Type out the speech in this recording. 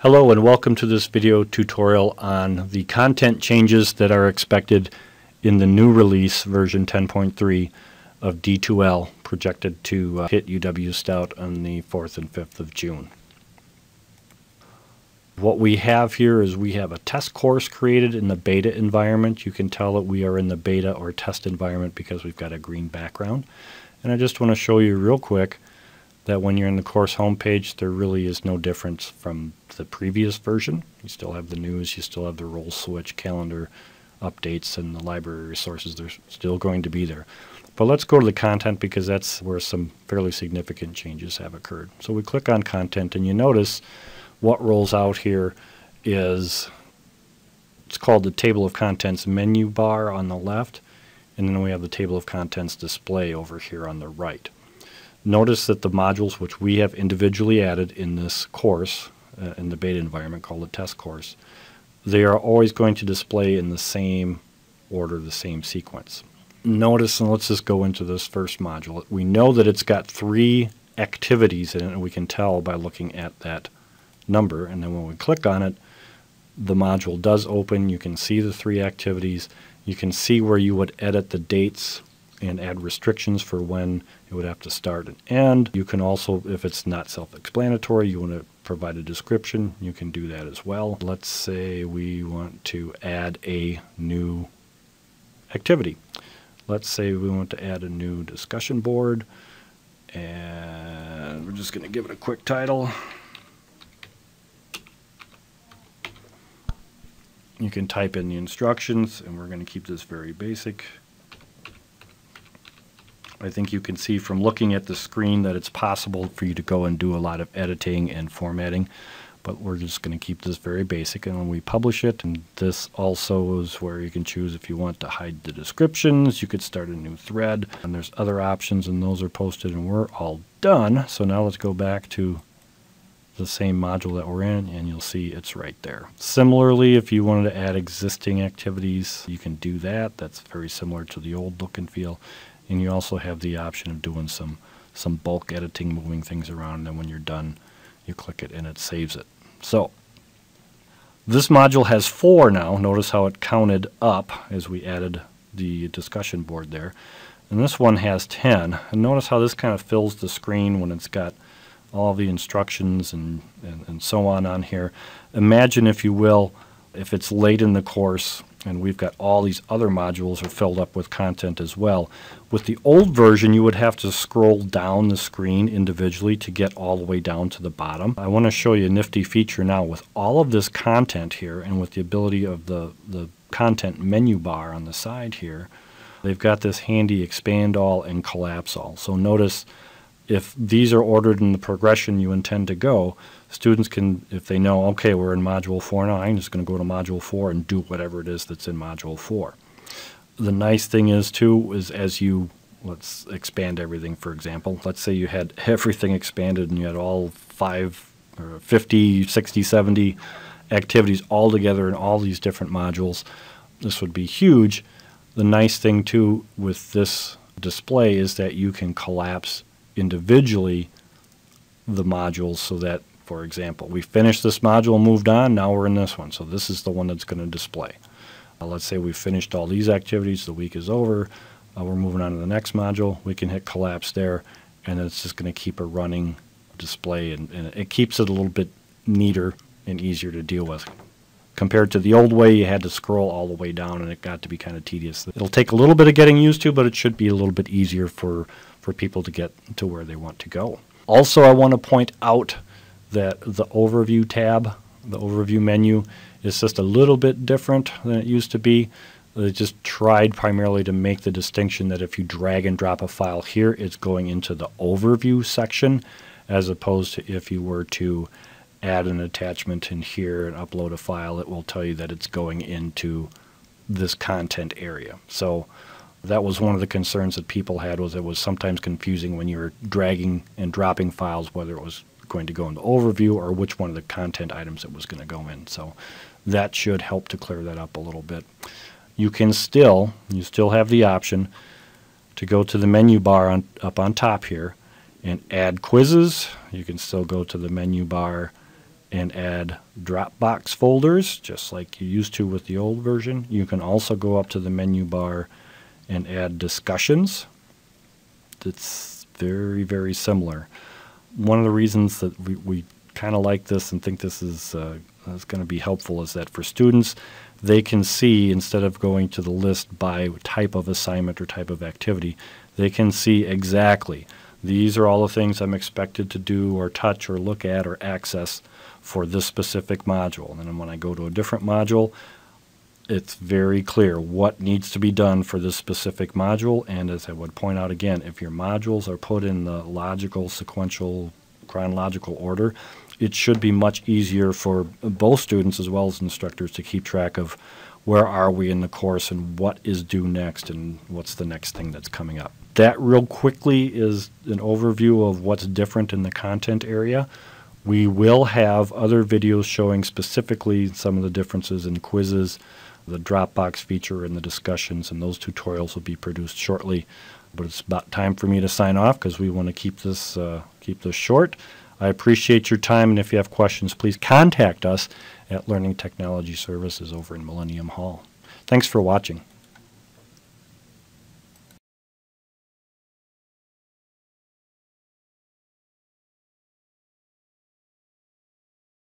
Hello and welcome to this video tutorial on the content changes that are expected in the new release version 10.3 of D2L, projected to hit UW-Stout on the 4th and 5th of June. What we have here is we have a test course created in the beta environment. You can tell that we are in the beta or test environment because we've got a green background. And I just want to show you real quick that when you're in the course homepage, there really is no difference from the previous version. You still have the news, you still have the role switch, calendar updates, and the library resources. They're still going to be there. But let's go to the content because that's where some fairly significant changes have occurred. So we click on content and you notice what rolls out here is, it's called the table of contents menu bar on the left, and then we have the table of contents display over here on the right. Notice that the modules which we have individually added in this course, in the beta environment called the test course, they are always going to display in the same order, the same sequence. Notice, and let's just go into this first module. We know that it's got 3 activities in it, and we can tell by looking at that number. And then when we click on it, the module does open. You can see the 3 activities. You can see where you would edit the dates and add restrictions for when it would have to start and end. You can also, if it's not self-explanatory, you want to provide a description, you can do that as well. Let's say we want to add a new activity. Let's say we want to add a new discussion board, and we're just going to give it a quick title. You can type in the instructions, and we're going to keep this very basic. I think you can see from looking at the screen that it's possible for you to go and do a lot of editing and formatting, but we're just going to keep this very basic. And when we publish it, and this also is where you can choose if you want to hide the descriptions. You could start a new thread, and there's other options, and those are posted, and we're all done. So now let's go back to the same module that we're in, and you'll see it's right there. Similarly, if you wanted to add existing activities, you can do that. That's very similar to the old look and feel. And you also have the option of doing some bulk editing, moving things around, and then when you're done, you click it and it saves it. So this module has 4 now. Notice how it counted up as we added the discussion board there. And this one has 10. And notice how this kind of fills the screen when it's got all the instructions and so on here. Imagine, if you will, if it's late in the course and we've got all these other modules are filled up with content as well. With the old version, you would have to scroll down the screen individually to get all the way down to the bottom. I want to show you a nifty feature now with all of this content here, and with the ability of the content menu bar on the side here. They've got this handy expand all and collapse all. So notice, if these are ordered in the progression you intend to go, students can, if they know, okay, we're in Module 4 now, I'm just going to go to Module 4 and do whatever it is that's in Module 4. The nice thing is, too, is as you, let's expand everything, for example. Let's say you had everything expanded and you had all 5 or 50, 60, 70 activities all together in all these different modules. This would be huge. The nice thing, too, with this display is that you can collapse individually the modules so that, for example, we finished this module, moved on, now we're in this one. So this is the one that's going to display. Let's say we finished all these activities, the week is over, we're moving on to the next module, we can hit collapse there, and it's just going to keep a running display, and it keeps it a little bit neater and easier to deal with. Compared to the old way, you had to scroll all the way down, and it got to be kind of tedious. It'll take a little bit of getting used to, but it should be a little bit easier for people to get to where they want to go. Also, I want to point out that the overview tab, the overview menu, is just a little bit different than it used to be. They just tried primarily to make the distinction that if you drag and drop a file here, it's going into the overview section, as opposed to if you were to add an attachment in here and upload a file, it will tell you that it's going into this content area. So that was one of the concerns that people had, was it was sometimes confusing when you were dragging and dropping files, whether it was going to go into overview or which one of the content items it was going to go in. So that should help to clear that up a little bit. You still have the option to go to the menu bar up on top here and add quizzes. You can still go to the menu bar and add Dropbox folders, just like you used to with the old version. You can also go up to the menu bar and add discussions. It's very, very similar. One of the reasons that we kind of like this and think this is going to be helpful is that for students, they can see, instead of going to the list by type of assignment or type of activity, they can see exactly, these are all the things I'm expected to do or touch or look at or access for this specific module. And then when I go to a different module, it's very clear what needs to be done for this specific module. And as I would point out again, if your modules are put in the logical, sequential, chronological order, it should be much easier for both students as well as instructors to keep track of where are we in the course and what is due next and what's the next thing that's coming up. That real quickly is an overview of what's different in the content area. We will have other videos showing specifically some of the differences in quizzes, the Dropbox feature, and the discussions, and those tutorials will be produced shortly. But it's about time for me to sign off because we want to keep this short. I appreciate your time, and if you have questions, please contact us at Learning Technology Services over in Millennium Hall. Thanks for watching.